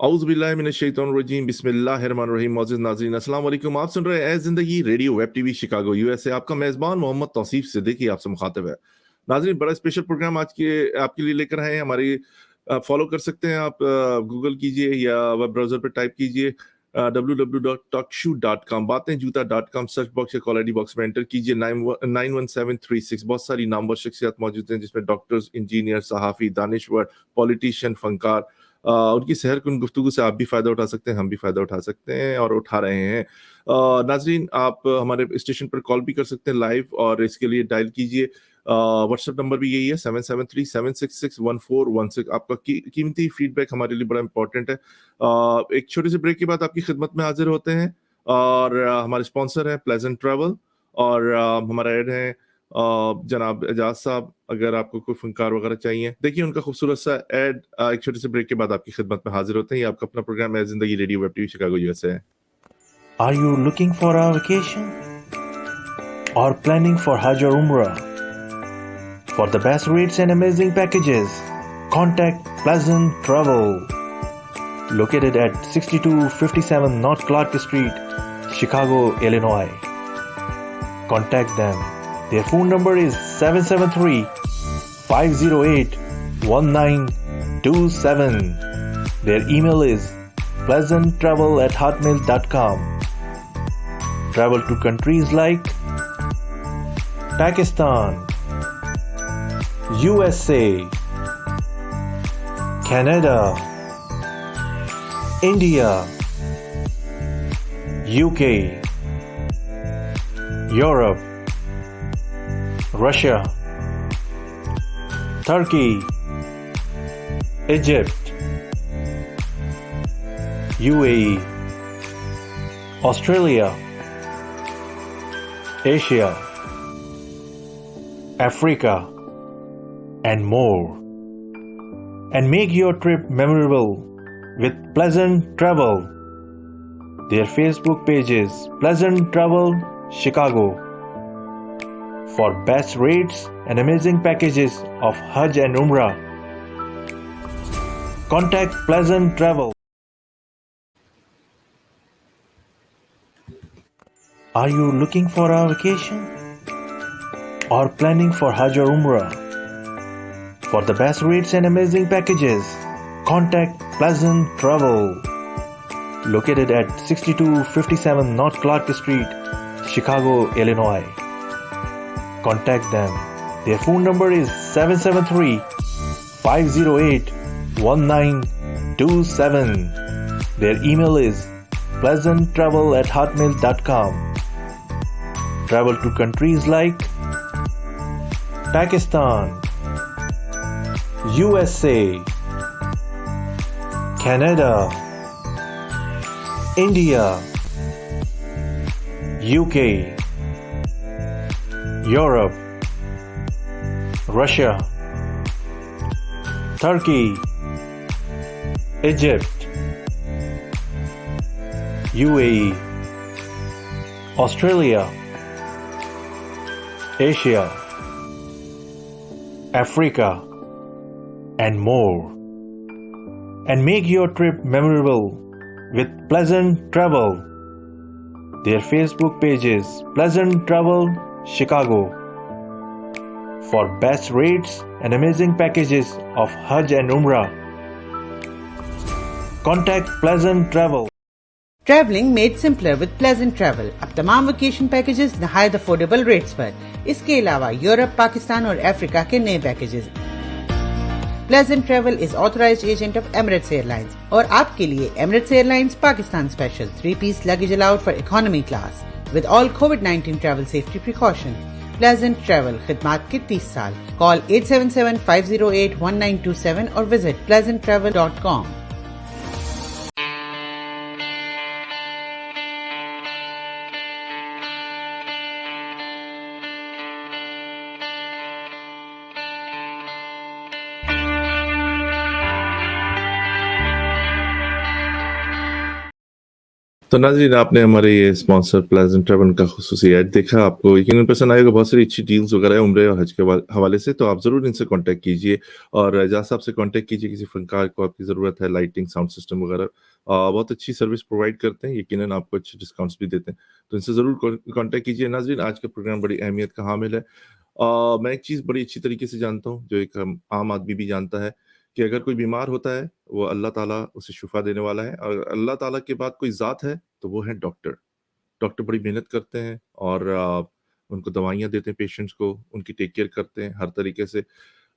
औज़ बिल्लाहि मिनश शैतानिर रजीम बिस्मिल्लाहिर्रहमानिर्रहीम। मौजूद नाज़रीन अस्सलाम वालेकुम। आप सुन रहे हैं ए ज़िंदगी radio web TV Chicago USA. आपका मेज़बान मोहम्मद तौसीफ सिद्दीकी आपसे मुखातिब है। नाज़रीन, बड़ा स्पेशल प्रोग्राम आज के आपके लिए लेकर आए हैं। हमारी फॉलो कर सकते हैं आप, गूगल कीजिए या वेब ब्राउज़र पे टाइप कीजिए www.talkshoe.com, बातें जूता .com, सर्च बॉक्स या कॉल आईडी बॉक्स में एंटर कीजिए 91736। बहुत सारी नामवर शख्सियत मौजूद हैं, जिसमें डॉक्टर्स, इंजीनियर, सहाफ़ी, दानिश्वर, पॉलिटिशियन, फनकार। उनकी सहर कुन गुफ्तगू से आप भी फ़ायदा उठा सकते हैं, हम भी फ़ायदा उठा सकते हैं और उठा रहे हैं। नाज़रीन, आप हमारे स्टेशन पर कॉल भी कर सकते हैं लाइव, और इसके लिए डायल कीजिए, व्हाट्सएप नंबर भी यही है 7737661416। आपका कीमती फीडबैक हमारे लिए बड़ा इंपॉर्टेंट है। एक छोटे से ब्रेक के बाद आपकी खिदमत में हाजिर होते हैं, और हमारे स्पॉन्सर हैं प्लेजेंट ट्रैवल, और हमारा ऐड है जनाब एजाज साहब। अगर आपको कोई फनकार वगैरह चाहिए, देखिए उनका खूबसूरत सा ऐड। एक छोटे से ब्रेक के बाद आपकी खिदमत में हाजिर होते हैं। ये आपका अपना प्रोग्राम है जिंदगी radio web TV Chicago USA है। Are you looking for a vacation or planning for Hajj or Umrah? For the best rates and amazing packages, contact Pleasant Travel, located at 6257 North Clark Street, Chicago, Illinois. Contact them. Their phone number is 773-508-1927. Their email is pleasanttravel@hotmail.com. Travel to countries like Pakistan, USA, Canada, India, UK, Europe, Russia, Turkey, Egypt, UAE, Australia, Asia, Africa, and more. And make your trip memorable with Pleasant Travel. Their Facebook page is Pleasant Travel Chicago. For best rates and amazing packages of Hajj and Umrah, contact Pleasant Travel. Are you looking for a vacation or planning for Hajj or Umrah? For the best rates and amazing packages, contact Pleasant Travel, located at 6257 North Clark Street, Chicago, Illinois. Contact them. Their phone number is 773-508-1927. Their email is pleasanttravel@hotmail.com. Travel to countries like Pakistan, USA, Canada, India, UK, Europe, Russia, Turkey, Egypt, UAE, Australia, Asia, Africa, and more. And make your trip memorable with Pleasant Travel. Their Facebook page is Pleasant Travel Chicago. For best rates and amazing packages of Hajj and Umrah, contact Pleasant Travel. Traveling made simpler with pleasant travel. अब तमाम vacation packages नहायत affordable rates पर। इसके अलावा Europe, Pakistan और Africa के नए packages. Pleasant travel is authorized agent of Emirates airlines, और आपके लिए Emirates airlines Pakistan special 3-piece luggage allowed for economy class with all कोविड-19 travel safety precautions. Pleasant travel खिदमात के 30 साल। कॉल 877-508-1927 और विजिट pleasanttravel.com. तो नाज़रीन, आपने हमारे ये स्पॉन्सर प्लेज़ेंट ट्रैवल का खुसूसी ऐड देखा। आपको यकीनन पसंद आएगा। बहुत सारी अच्छी डील्स वगैरह है उम्रे और हज के हवाले से, तो आप ज़रूर इनसे कॉन्टैक्ट कीजिए और एजाज़ साहब से कॉन्टैक्ट कीजिए। किसी फ़नकार को आपकी ज़रूरत है, लाइटिंग, साउंड सिस्टम वगैरह, बहुत अच्छी सर्विस प्रोवाइड करते हैं। यकीनन आपको अच्छे डिस्काउंट्स भी देते हैं, तो इनसे ज़रूर कॉन्टैक्ट कीजिए। नाज़रीन, आज का प्रोग्राम बड़ी अहमियत का हामिल है। मैं एक चीज़ बड़ी अच्छी तरीके से जानता हूँ, जो एक आम आदमी भी जानता है, कि अगर कोई बीमार होता है, वो अल्लाह ताला उसे शिफ़ा देने वाला है, और अल्लाह ताला के बाद कोई ज़ात है, तो वो है डॉक्टर। डॉक्टर बड़ी मेहनत करते हैं और उनको दवाइयाँ देते हैं पेशेंट्स को, उनकी टेक केयर करते हैं हर तरीके से।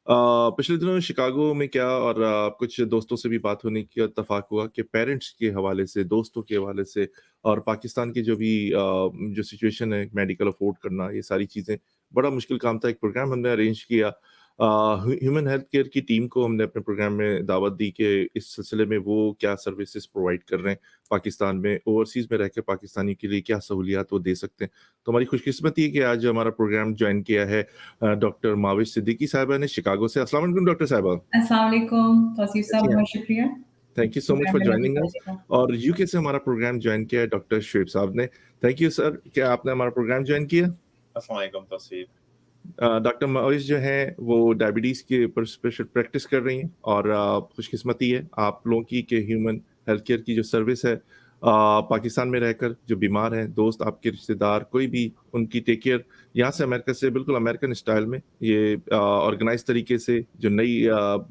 पिछले दिनों में शिकागो में क्या, और कुछ दोस्तों से भी बात होने की इत्तेफ़ाक हुआ कि पेरेंट्स के हवाले से, दोस्तों के हवाले से, और पाकिस्तान की जो भी जो सिचुएशन है, मेडिकल अफ़ोर्ड करना, ये सारी चीज़ें, बड़ा मुश्किल काम था। एक प्रोग्राम हमने अरेंज किया। ह्यूमन हेल्थ केयर की टीम को हमने अपने प्रोग्राम में दावत दी कि इस सिलसिले में वो क्या सर्विसेज़ प्रोवाइड कर रहे हैं पाकिस्तान में, ओवरसीज़ में रह के पाकिस्तानी के लिए क्या सहूलियात वो दे सकते हैं। तो हमारी खुशकिस्मती है कि आज हमारा प्रोग्राम जॉइन किया है डॉक्टर माविश सिद्दीकी साहिबा ने शिकागो से। अस्सलाम वालेकुम डॉक्टर साहिबा। अस्सलाम वालेकुम तौसीफ साहब, कैसी हैं आप? बहुत शुक्रिया thank you so much program for में जॉइनिंग मौजूद अस। होने का। और यूके से हमारा प्रोग्राम जॉइन किया है डॉक्टर शुएब साहब ने। थैंक यू सर, क्या आपने हमारा प्रोग्राम जॉइन किया। अस्सलाम वालेकुम तौसीफ। डॉक्टर माविश जो हैं वो डायबिटीज़ के ऊपर स्पेशल प्रैक्टिस कर रही हैं, और खुशकिस्मती है आप लोगों की कि ह्यूमन हेल्थ केयर की जो सर्विस है, पाकिस्तान में रहकर जो बीमार हैं, दोस्त, आपके रिश्तेदार, कोई भी, उनकी टेक केयर यहाँ से अमेरिका से बिल्कुल अमेरिकन स्टाइल में, ये ऑर्गेनाइज तरीके से, जो नई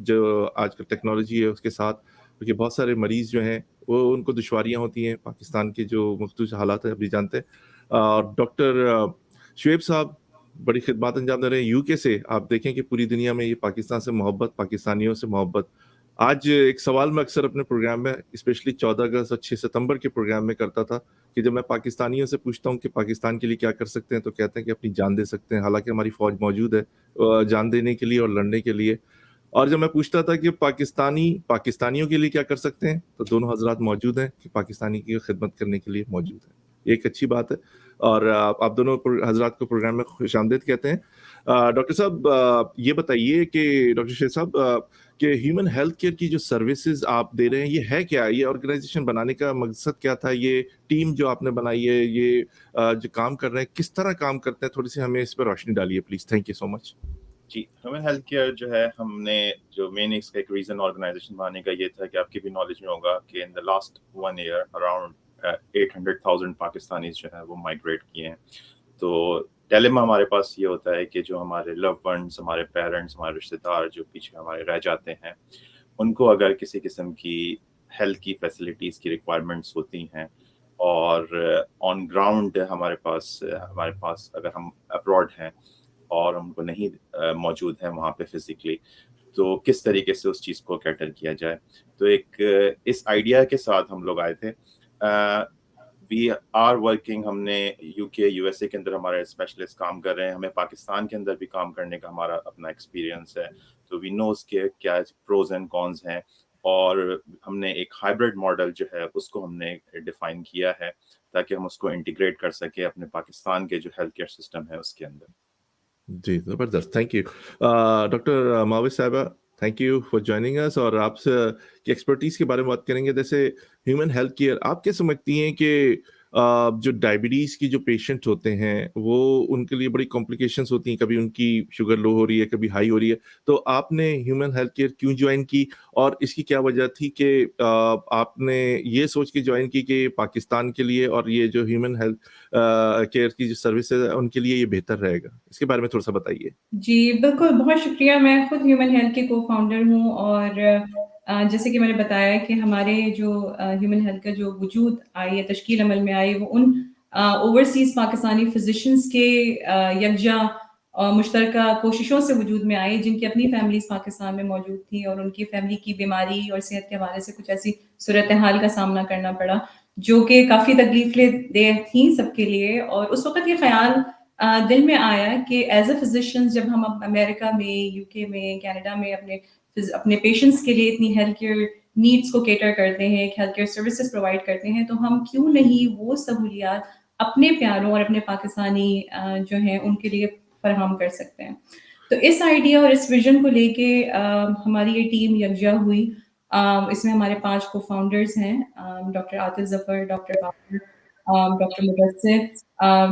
जो आजकल टेक्नोलॉजी है उसके साथ, क्योंकि बहुत सारे मरीज़ जो हैं वो, उनको दुश्वारियाँ होती हैं, पाकिस्तान के जो मुख्तलिफ हालात हैं अभी जानते हैं। डॉक्टर शुएब साहब बड़ी खिदमत अंजाम दे रहे हैं यूके से। आप देखें कि पूरी दुनिया में ये पाकिस्तान से मोहब्बत, पाकिस्तानियों से मोहब्बत। आज एक सवाल मैं अक्सर अपने प्रोग्राम में, स्पेशली 14 अगस्त और 6 सितंबर के प्रोग्राम में करता था, कि जब मैं पाकिस्तानियों से पूछता हूँ कि पाकिस्तान के लिए क्या कर सकते हैं, तो कहते हैं कि अपनी जान दे सकते हैं। हालाँकि हमारी फ़ौज मौजूद है जान देने के लिए और लड़ने के लिए। और जब मैं पूछता था कि पाकिस्तानियों के लिए क्या कर सकते हैं, तो दोनों हज़रात मौजूद हैं कि पाकिस्तानी की खिदमत करने के लिए मौजूद हैं। ये एक अच्छी बात है, और आप दोनों हज़रात को प्रोग्राम में खुशामदीद कहते हैं। डॉक्टर साहब, ये बताइए कि डॉक्टर शेख साहब, कि ह्यूमन हेल्थ केयर की जो सर्विसेज आप दे रहे हैं, ये है क्या? ये ऑर्गेनाइजेशन बनाने का मकसद क्या था? ये टीम जो आपने बनाई है, ये जो काम कर रहे हैं, किस तरह काम करते हैं? थोड़ी-सी हमें इस पर रोशनी डालिए please. Thank you so much. जी, ह्यूमन हेल्थ केयर जो है, हमने जो मेन इसका एक रीज़न ऑर्गेनाइजेशन बनाने का ये था कि आपकी भी नॉलेज में होगा कि in the last 1 year around 800,000 Pakistanis जो हैं वो माइग्रेट किए हैं। तो डिलेमा हमारे पास ये होता है कि जो हमारे लव वंस, हमारे पेरेंट्स, हमारे रिश्तेदार जो पीछे हमारे रह जाते हैं, उनको अगर किसी किस्म की हेल्थ की फैसिलिटीज़ की रिक्वायरमेंट्स होती हैं, और ऑन ग्राउंड हमारे पास अगर हम अब्रॉड हैं और उनको नहीं मौजूद हैं वहाँ पे फिज़िकली, तो किस तरीके से उस चीज़ को कैटर किया जाए। तो एक इस आइडिया के साथ हम लोग आए थे। वी आर वर्किंग, हमने यूके, यूएसए के अंदर हमारे स्पेशलिस्ट काम कर रहे हैं, हमें पाकिस्तान के अंदर भी काम करने का हमारा अपना एक्सपीरियंस है। तो वी नो उसके क्या प्रोज एंड कॉन्स हैं, और हमने एक हाइब्रिड मॉडल जो है उसको हमने डिफाइन किया है, ताकि हम उसको इंटीग्रेट कर सके अपने पाकिस्तान के जो हेल्थ केयर सिस्टम है उसके अंदर। जी, ज़बरदस्त, थैंक यू। डॉक्टर माविश साहिबा, thank you for joining us, और आपसे की एक्सपर्टीज़ के बारे में बात करेंगे। जैसे ह्यूमन हेल्थ केयर, आप क्या समझती हैं कि जो डायबिटीज़ की जो पेशेंट होते हैं, वो, उनके लिए बड़ी कॉम्प्लिकेशंस होती हैं, कभी उनकी शुगर लो हो रही है, कभी हाई हो रही है, तो आपने ह्यूमन हेल्थ केयर क्यों जॉइन की, और इसकी क्या वजह थी कि आपने ये सोच के जॉइन की कि पाकिस्तान के लिए और ये जो ह्यूमन हेल्थ केयर की जो सर्विसेज है, उनके लिए ये बेहतर रहेगा? इसके बारे में थोड़ा-सा बताइए। जी, बिल्कुल, बहुत शुक्रिया। मैं खुद ह्यूमन हेल्थ की को-फाउंडर हूँ, और जैसे कि मैंने बताया कि हमारे जो ह्यूमन हेल्थ का जो वजूद आई है, तश्कील अमल में आई, वो उन ओवरसीज़ पाकिस्तानी फिज़िशियंस के यकजा मुश्तरका कोशिशों से वजूद में आई, जिनकी अपनी फैमिलीज़ पाकिस्तान में मौजूद थी, और उनकी फैमिली की बीमारी और सेहत के हवाले से कुछ ऐसी सूरत-ए-हाल का सामना करना पड़ा, जो कि काफ़ी तकलीफ़-देह थी सबके लिए। और उस वक़्त ये ख़्याल दिल में आया कि एज़ अ फिजिशियंस, जब हम अमेरिका में, यूके में, कनाडा में अपने पेशेंट्स के लिए इतनी हेल्थ केयर नीड्स को कैटर करते हैं, हेल्थ केयर सर्विसेज प्रोवाइड करते हैं, तो हम क्यों नहीं वो सहूलियात अपने प्यारों और अपने पाकिस्तानी जो हैं उनके लिए फराहम कर सकते हैं। तो इस आइडिया और इस विजन को लेके हमारी ये टीम यकजा हुई। اس میں ہمارے 5 کو فاؤنڈرز ہیں، doctor Atif Zafar, doctor Babar, doctor Mudassir,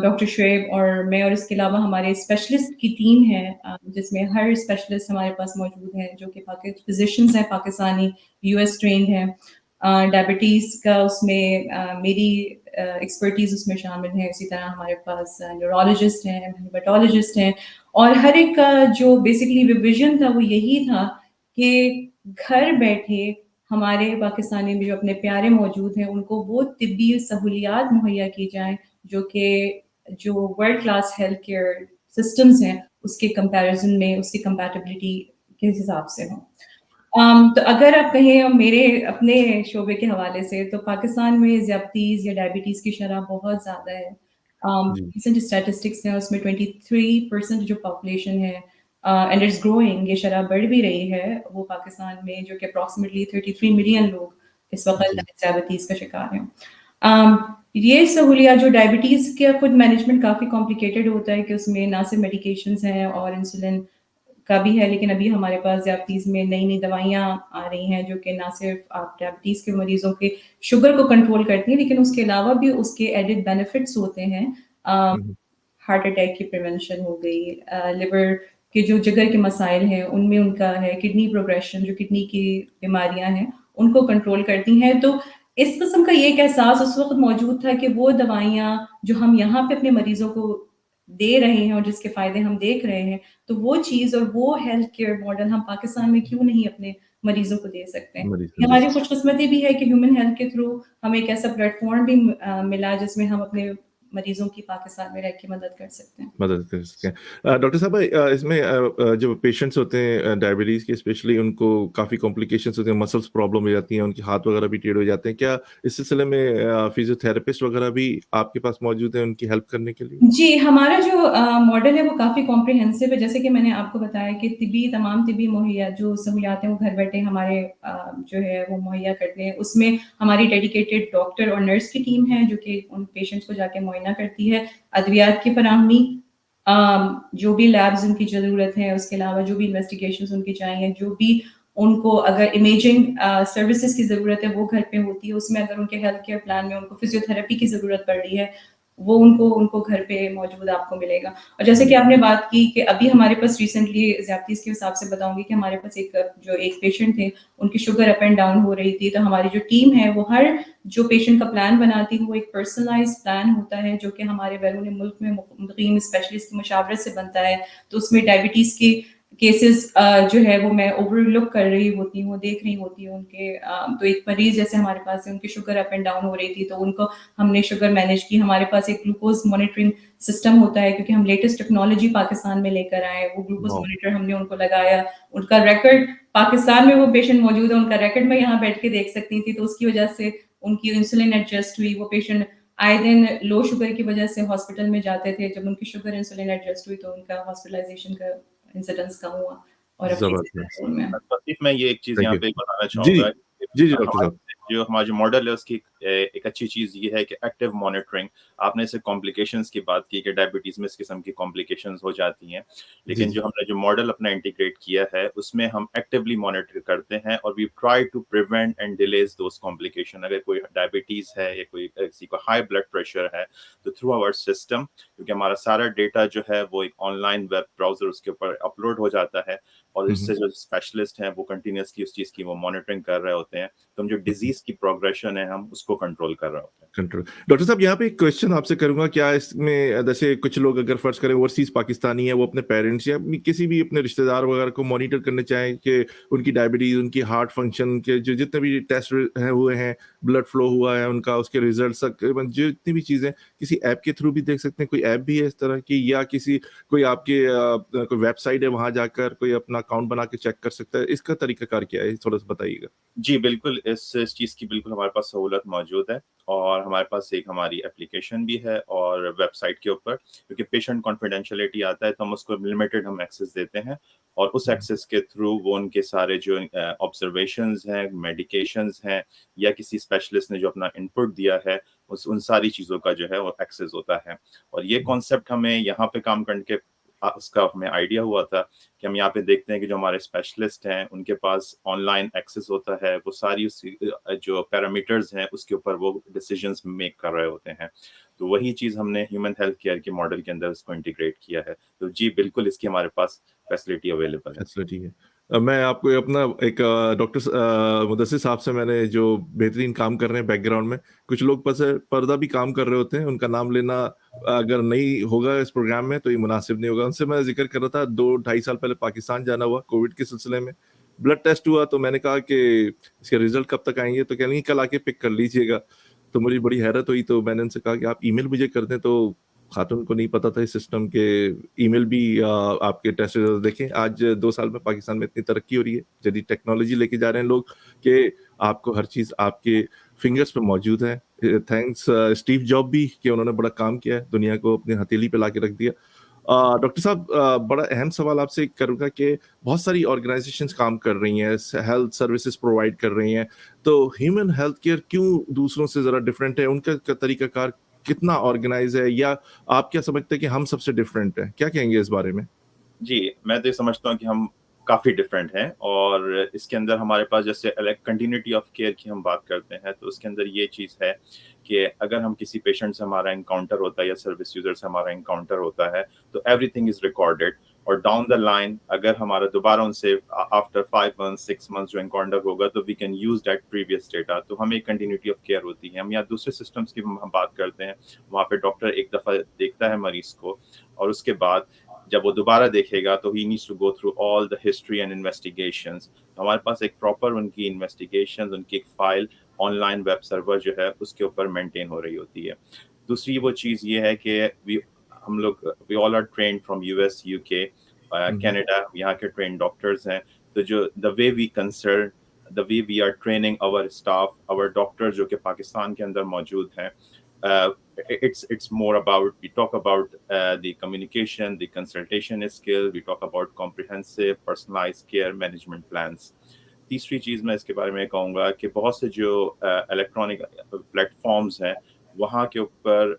doctor Shoaib اور میں، اور اس کے علاوہ ہمارے اسپیشلسٹ کی ٹیم ہے، جس میں ہر اسپیشلسٹ ہمارے پاس موجود ہے جو کہ فزیشنز ہیں، پاکستانی، یو ایس ٹرینڈ ہیں. ڈائبٹیز کا اس میں میری ایکسپرٹیز اس میں شامل ہے. اسی طرح ہمارے پاس نیورولوجسٹ ہیں، ہیپاٹولوجسٹ ہیں، اور ہر ایک کا جو بیسکلی ویژن تھا وہ یہی تھا کہ گھر بیٹھے ہمارے پاکستانی میں جو اپنے پیارے موجود ہیں ان کو وہ طبی سہولیات مہیا کی جائیں جو world class health care systems ہیں اس کے کمپیریزن میں، اس کی کمپیٹیبلٹی کے حساب سے ہوں. تو اگر آپ کہیں میرے اپنے شعبے کے حوالے سے، تو پاکستان میں ذیابطیز یا ڈائبٹیز کی شرح بہت زیادہ ہے. ریسنٹ اسٹیٹسٹکس ہیں، اس میں 23% جو پاپولیشن ہے اینڈ اٹس گروئنگ، یہ شرح بڑھ بھی رہی ہے، وہ پاکستان میں جو کہ اپروکسیمیٹلی 33 ملین لوگ اس وقت ذیابطیز کا شکار ہیں. یہ سہولیات جو ڈائبٹیز کا خود مینجمنٹ کافی کمپلیکیٹڈ ہوتا ہے کہ اس میں نہ صرف میڈیکیشنز ہیں اور انسولین کا بھی ہے، لیکن ابھی ہمارے پاس ذیابطیز میں نئی نئی دوائیاں آ رہی ہیں جو کہ نہ صرف آپ ڈائبٹیز کے مریضوں کے شوگر کو کنٹرول کرتی ہیں، لیکن اس کے علاوہ بھی اس کے ایڈڈ بینیفٹس ہوتے ہیں. ہارٹ اٹیک کی پریونشن ہو گئی، لیور کے جو جگر کے مسائل ہیں ان میں ان کا ہے، کڈنی پروگریشن جو کڈنی کی بیماریاں ہیں ان کو کنٹرول کرتی ہیں. تو اس قسم کا یہ ایک احساس اس وقت موجود تھا کہ وہ دوائیاں جو ہم یہاں پہ اپنے مریضوں کو دے رہے ہیں اور جس کے فائدے ہم دیکھ رہے ہیں، تو وہ چیز اور وہ ہیلتھ کیئر ماڈل ہم پاکستان میں کیوں نہیں اپنے مریضوں کو دے سکتے ہیں. ہماری خوش قسمتی بھی ہے کہ ہیومن ہیلتھ کے تھرو ہمیں ایک ایسا پلیٹ فارم بھی ملا جس میں ہم اپنے مریضوں کی پاکستان میں رہ کے مدد کر سکتے ہیں. ڈاکٹر صاحب اس میں جو پیشنٹس ہوتے ہیں ڈائبٹیز کے، اسپیشلی ان کو کافی کمپلیکیشنس ہوتے ہیں، مسلس پرابلم ہو جاتی ہیں، ان کے ہاتھ وغیرہ بھی ٹیڑھ ہو جاتے ہیں. کیا اس سلسلے میں فزیو تھراپسٹ وغیرہ بھی آپ کے پاس موجود ہیں ان کی ہیلپ کرنے کے لیے؟ جی، ہمارا جو ماڈل ہے وہ کافی کمپریہنسو ہے. جیسے کہ میں نے آپ کو بتایا کہ تمام طبی مہیا جو سہولیات ہیں وہ گھر بیٹھے ہمارے جو ہے وہ مہیا کرتے ہیں. اس میں ہماری ڈیڈیکیٹڈ ڈاکٹر اور نرس کی ٹیم ہے جو کہ ان پیشنٹس کو جا کے معائنہ کرتی ہے. ادویات کی فراہمی، جو بھی لیبز ان کی ضرورت ہے، اس کے علاوہ جو بھی انویسٹیگیشنز ان کی چاہیے، جو بھی ان کو اگر امیجنگ سروسز کی ضرورت ہے وہ گھر پہ ہوتی ہے. اس میں اگر ان کے ہیلتھ کیئر پلان میں ان کو فزیو تھراپی کی ضرورت پڑ رہی ہے وہ ان کو گھر پہ موجود آپ کو ملے گا. اور جیسے کہ آپ نے بات کی کہ ابھی ہمارے پاس ریسنٹلی ذیابطیز کے حساب سے بتاؤں گی کہ ہمارے پاس ایک پیشنٹ تھے، ان کی شوگر اپ اینڈ ڈاؤن ہو رہی تھی. تو ہماری جو ٹیم ہے وہ ہر جو پیشنٹ کا پلان بناتی ہے وہ ایک پرسنلائز پلان ہوتا ہے جو کہ ہمارے بیرون ملک میں مقیم اسپیشلسٹ کی مشاورت سے بنتا ہے. تو اس میں ڈائبٹیز کی کیسز جو ہے وہ میں اوور لک کر رہی ہوتی ہوں، دیکھ رہی ہوتی ہوں ان کے. تو ایک مریض جیسے ہمارے پاس ہے، ان کی شوگر اپ اینڈ ڈاؤن ہو رہی تھی، تو ان کو ہم نے شوگر مینیج کی. ہمارے پاس ایک گلوکوز مانیٹرنگ سسٹم ہوتا ہے کیونکہ ہم لیٹسٹ ٹیکنالوجی پاکستان میں لے کر آئے. وہ گلوکوز مانیٹر ہم نے ان کو لگایا. ان کا ریکارڈ پاکستان میں وہ پیشنٹ موجود ہے، ان کا ریکارڈ میں یہاں بیٹھ کے دیکھ سکتی تھی. تو اس کی وجہ سے ان کی انسولین ایڈجسٹ ہوئی. وہ پیشنٹ آئے دن لو شوگر کی وجہ سے ہاسپٹل میں جاتے تھے. جب ان کی شوگر انسولین ایڈجسٹ ہوئی تو ان کا ہاسپٹلائزیشن کا انسیڈنس کم ہوا. اور میں یہ ایک چیز یہاں پہ بتانا چاہوں گا، ڈاکٹر صاحب جو ہمارا جو ماڈل ہے اس کی ایک اچھی چیز یہ ہے کہ ایکٹیو مانیٹرنگ. آپ نے اسے کمپلیکیشنز کی بات کی کہ ڈائبٹیز میں اس قسم کی کمپلیکیشنز ہو جاتی ہیں، لیکن جو ہم نے جو ماڈل اپنا انٹیگریٹ کیا ہے اس میں ہم ایکٹیولی مانیٹر کرتے ہیں اور we try to prevent and delays those complication. اگر کوئی ڈائبٹیز ہے یا کوئی کسی کو ہائی بلڈ پریشر ہے تو تھرو آور سسٹم، کیونکہ ہمارا سارا ڈیٹا جو ہے وہ ایک آن لائن ویب براؤزر اس کے اوپر اپلوڈ ہو جاتا ہے، اور اس سے جو اسپیشلسٹ ہیں وہ کنٹینیوسلی اس چیز کی وہ مانیٹرنگ کر رہے ہوتے ہیں. تو جو ڈیزیز کی پروگریشن ہے ہم اس کو کنٹرول کر رہے ہوتے ہیں. ڈاکٹر صاحب یہاں پہ ایک کوشچن آپ سے کروں گا، کیا اس میں جیسے کچھ لوگ اگر فرض کریں اوورسیز پاکستانی ہیں، وہ اپنے پیرنٹس یا کسی بھی اپنے رشتہ دار وغیرہ کو مانیٹر کرنا چاہیں کہ ان کی ڈائبٹیز، ان کی ہارٹ فنکشن کے جو جتنے بھی ٹیسٹ ہوئے ہیں، بلڈ فلو ہوا ہے ان کا، اس کے ریزلٹس جو جتنی بھی چیزیں کسی ایپ کے تھرو بھی دیکھ سکتے ہیں؟ کوئی ایپ بھی ہے اس طرح کی، یا کوئی آپ کے کوئی ویب سائٹ ہے وہاں جا کر کوئی اپنا اکاؤنٹ بنا کے چیک کر سکتا ہے؟ اس کا طریقہ کار کیا ہے، تھوڑا سا بتائیے گا. جی بالکل، اس چیز کی بالکل ہمارے پاس سہولت موجود ہے، اور ہمارے پاس ایک ہماری اپلیکیشن بھی ہے اور ویب سائٹ کے اوپر. کیونکہ پیشنٹ کانفیڈینشیلٹی آتا ہے تو ہم اس کو لمیٹڈ ایکسیس دیتے ہیں، اور اس ایکسیس کے تھرو وہ ان کے سارے جو آبزرویشنز ہیں، میڈیکیشنز ہیں، یا کسی اسپیشلسٹ نے جو اپنا انپٹ دیا ہے، ان ساری چیزوں کا جو ہے وہ ایکسیس ہوتا ہے. اور یہ کانسیپٹ ہمیں یہاں پہ کام کرنے کے उसका हमें आइडिया हुआ था कि हम यहाँ पे देखते हैं कि जो हमारे स्पेशलिस्ट हैं उनके पास ऑनलाइन एक्सेस होता है, वो सारी जो पैरामीटर्स हैं उसके ऊपर वो डिसीजंस मेक कर रहे होते हैं। तो वही चीज़ हमने ह्यूमन हेल्थ केयर के मॉडल के अंदर उसको इंटीग्रेट किया है। तो जी बिल्कुल इसकी हमारे पास फैसिलिटी अवेलेबल है। फैसिलिटी है। मैं आपको अपना एक डॉक्टर मुदस्सिर साहब से मैंने जो बेहतरीन काम कर रहे हैं बैकग्राउंड में, कुछ लोग पर्दा भी काम कर रहे होते हैं, उनका नाम लेना अगर नहीं होगा इस प्रोग्राम में तो ये मुनासिब नहीं होगा। उनसे मैं जिक्र कर रहा था 2-2.5 साल पहले पाकिस्तान जाना हुआ कोविड के सिलसिले में, ब्लड टेस्ट हुआ तो मैंने कहा कि इसके रिजल्ट कब तक आएंगे, तो कह रही कल आके पिक कर लीजिएगा। तो मुझे बड़ी हैरत हुई, तो मैंने उनसे कहा कि आप ईमेल मुझे कर दें, तो खातून को नहीं पता था इस सिस्टम के ईमेल भी आपके टेस्ट रिजल्ट देखें। आज 2 साल में पाकिस्तान में इतनी तरक्की हो रही है, जदीद टेक्नोलॉजी लेके जा रहे हैं लोग कि आपको हर चीज़ आपके फिंगर्स पे मौजूद है। थैंक्स स्टीव जॉब भी कि उन्होंने बड़ा काम किया है, दुनिया को अपनी हथेली पे लाके रख दिया। डॉक्टर साहब बड़ा अहम सवाल आपसे करूँगा कि बहुत सारी ऑर्गेनाइजेशंस काम कर रही हैं, हेल्थ सर्विसेज प्रोवाइड कर रही हैं, तो ह्यूमन हेल्थ केयर क्यों दूसरों से ज़रा डिफरेंट है? उनका तरीकाकार कितना ऑर्गेनाइज है, या आप क्या समझते हैं कि हम सबसे डिफरेंट हैं? क्या कहेंगे इस बारे में? जी, मैं तो ये समझता हूँ कि हम काफ़ी डिफरेंट हैं और इसके अंदर हमारे पास जैसे कंटिन्यूटी ऑफ केयर की हम बात करते हैं तो उसके अंदर ये चीज़ है कि अगर हम किसी पेशेंट से हमारा एनकाउंटर होता है या सर्विस यूजर से हमारा एनकाउंटर होता है तो एवरीथिंग इज रिकॉर्डेड और डाउन द लाइन अगर हमारा दोबारा उनसे आफ्टर 5 मंथ्स 6 मंथ्स जो एनकाउंटर होगा तो we can use that previous data. तो हमें एक कंटिन्यूटी ऑफ केयर होती है। हम यहाँ दूसरे सिस्टम्स की हम बात करते हैं, वहाँ पे डॉक्टर एक दफ़ा देखता है मरीज को और उसके बाद जब वो दोबारा देखेगा तो he needs to go through all the history and investigations. हमारे पास एक प्रॉपर उनकी इन्वेस्टिगेशंस, उनकी एक फाइल ऑनलाइन वेब सर्वर जो है उसके ऊपर मेंटेन हो रही होती है। दूसरी वो चीज़ ये है कि we all are trained from US, UK, Canada, यहाँ के ट्रेन डॉक्टर्स हैं। तो जो the way we are training our staff, our doctor जो कि पाकिस्तान के अंदर मौजूद हैं, it's more about, we talk about the communication, the consultation skill, we talk about comprehensive personalized care management plans. तीसरी चीज़ मैं इसके बारे में कहूँगा कि बहुत से जो इलेक्ट्रॉनिक प्लेटफॉर्म्स हैं वहाँ के ऊपर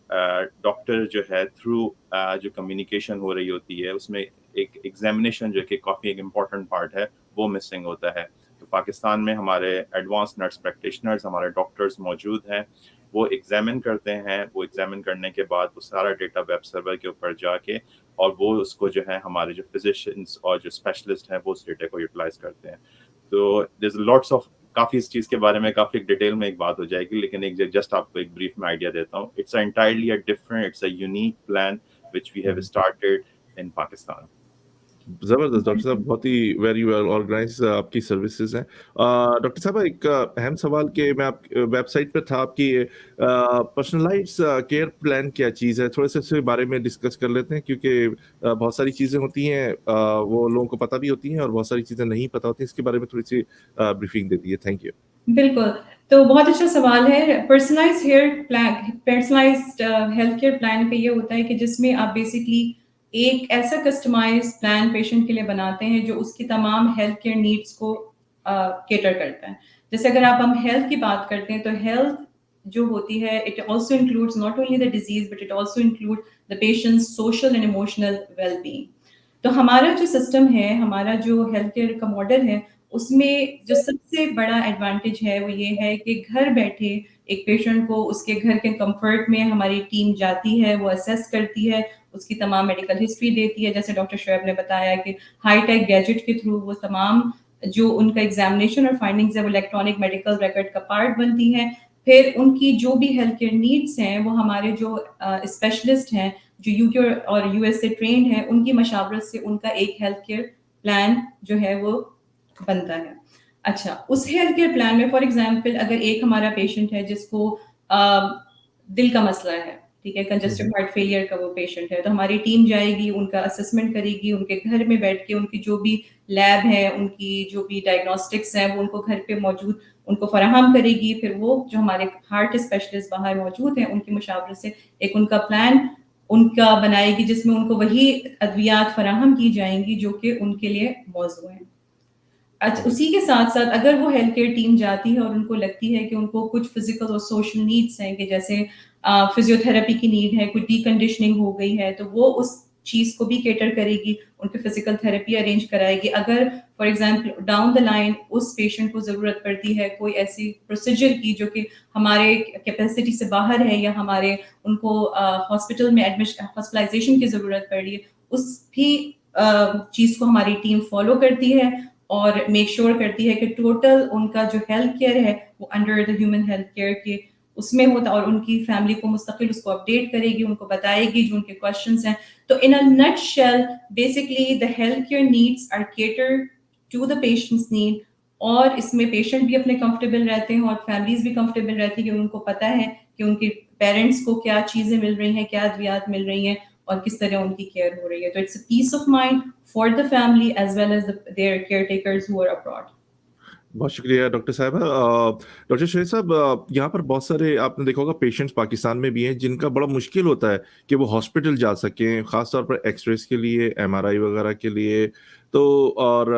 डॉक्टर जो है थ्रू जो कम्युनिकेशन हो रही होती है उसमें एक एग्जामिनेशन जो कि काफ़ी एक इम्पॉर्टेंट पार्ट है वो मिसिंग होता है। तो पाकिस्तान में हमारे एडवांस नर्स प्रैक्टिशनर्स, हमारे डॉक्टर्स मौजूद हैं, वो एग्जामिन करते हैं। वो एग्जामिन करने के बाद वो सारा डेटा वेब सर्वर के ऊपर जाके और वो उसको जो है हमारे जो फिजिशियंस और जो स्पेशलिस्ट हैं वो उस डेटा को यूटिलाइज करते हैं। तो देयर इज लॉट्स ऑफ, काफ़ी इस चीज़ के बारे में काफ़ी डिटेल में एक बात हो जाएगी, लेकिन एक जस्ट आपको एक ब्रीफ में आइडिया देता हूँ। It's entirely a different, it's a unique plan which we have started in Pakistan. जबरदस्त डॉक्टर साहब, बहुत ही वेरी वेल ऑर्गेनाइज आपकी सर्विसेज हैं। डॉक्टर साहब एक अहम सवाल कि मैं आप वेबसाइट पे था आपकी, पर्सनलाइज्ड केयर प्लान क्या चीज़ है? थोड़े से इसके बारे में डिस्कस कर लेते हैं, क्योंकि बहुत सारी चीज़ें होती हैं वो लोगों को पता भी होती हैं और बहुत सारी चीज़ें नहीं पता होती हैं। इसके बारे में थोड़ी सी ब्रीफिंग दे दीजिए। Thank you. बिल्कुल, तो बहुत अच्छा सवाल है। पर्सनलाइज्ड हेल्थ केयर प्लान पे ये होता है कि जिसमें आप बेसिकली एक ऐसा कस्टमाइज्ड प्लान पेशेंट के लिए बनाते हैं जो उसकी तमाम हेल्थ केयर नीड्स को केटर करता है। जैसे अगर हम हेल्थ की बात करते हैं तो हेल्थ जो होती है it also includes not only the disease but it also include the patients social and emotional wellbeing. तो हमारा जो सिस्टम है, हमारा जो हेल्थ केयर का मॉडल है, उसमें जो सबसे बड़ा एडवांटेज है वो ये है कि घर बैठे एक पेशेंट को उसके घर के कंफर्ट में हमारी टीम जाती है, वो असेस करती है, उसकी तमाम मेडिकल हिस्ट्री देती है। जैसे डॉक्टर शोएब ने बताया कि हाईटेक गैजेट के थ्रू वो तमाम जो उनका एग्जामिनेशन और फाइंडिंग्स है वो इलेक्ट्रॉनिक मेडिकल रिकॉर्ड का पार्ट बनती है। फिर उनकी जो भी हेल्थ केयर नीड्स हैं वो हमारे जो स्पेशलिस्ट हैं जो यूके और यूएस से ट्रेंड हैं उनकी मशावरत से उनका एक हेल्थ केयर प्लान जो है वो बनता है। अच्छा, उस हेल्थ केयर प्लान में फॉर एग्जांपल अगर एक हमारा पेशेंट है जिसको दिल का मसला है, ठीक है, कंजेस्टिव हार्ट फेलियर का वो पेशेंट है, तो हमारी टीम जाएगी, उनका असेसमेंट करेगी, उनके घर में बैठ के उनकी जो भी लैब है, उनकी जो भी डायग्नोस्टिक्स हैं वो उनको घर पे मौजूद उनको फराहम करेगी। फिर वो जो हमारे हार्ट स्पेशलिस्ट बाहर मौजूद हैं उनकी मशावरत से एक उनका प्लान उनका बनाएगी जिसमें उनको वही अद्वियात फराहम की जाएंगी जो कि उनके लिए मौजूद हैं। अच्छा, उसी के साथ साथ अगर वो हेल्थ केयर टीम जाती है और उनको लगती है कि उनको कुछ फिजिकल और सोशल नीड्स हैं कि जैसे फिजियोथेरेपी की नीड है, कुछ डीकंडीशनिंग हो गई है, तो वो उस چیز کو بھی کیٹر کرے گی, ان کی فزیکل تھراپی ارینج کرائے گی. اگر for example down the line اس پیشنٹ کو ضرورت پڑتی ہے کوئی ایسی پروسیجر کی جو کہ ہمارے کیپیسٹی سے باہر ہے, یا ہمارے ان کو ہاسپٹل میں ہاسپٹلائزیشن کی ضرورت پڑ رہی ہے, اس بھی چیز کو ہماری ٹیم فالو کرتی ہے اور میک شیور کرتی ہے کہ ٹوٹل ان کا جو ہیلتھ کیئر ہے وہ under the human health care کے اس میں ہوتا, اور ان کی فیملی کو مستقل اس کو اپڈیٹ کرے گی, ان کو بتائے گی جو ان کے کوشچنس ہیں. تو in a nutshell basically the health care needs are cater to the patients need, اور اس میں پیشنٹ بھی اپنے کمفرٹیبل رہتے ہیں اور فیملیز بھی کمفرٹیبل رہتی ہیں کہ ان کو پتہ ہے کہ ان کے پیرنٹس کو کیا چیزیں مل رہی ہیں, کیا ادویات مل رہی ہیں, اور کس طرح ان کی کیئر ہو رہی ہے. تو it's a peace of mind for the family as well as their caretakers who are abroad. بہت شکریہ ڈاکٹر صاحبہ. ڈاکٹر شہید صاحب, یہاں پر بہت سارے آپ نے دیکھا ہوگا پیشنٹس پاکستان میں بھی ہیں جن کا بڑا مشکل ہوتا ہے کہ وہ ہاسپٹل جا سکیں, خاص طور پر ایکس ریز کے لیے, ایم آر آئی وغیرہ کے لیے, تو اور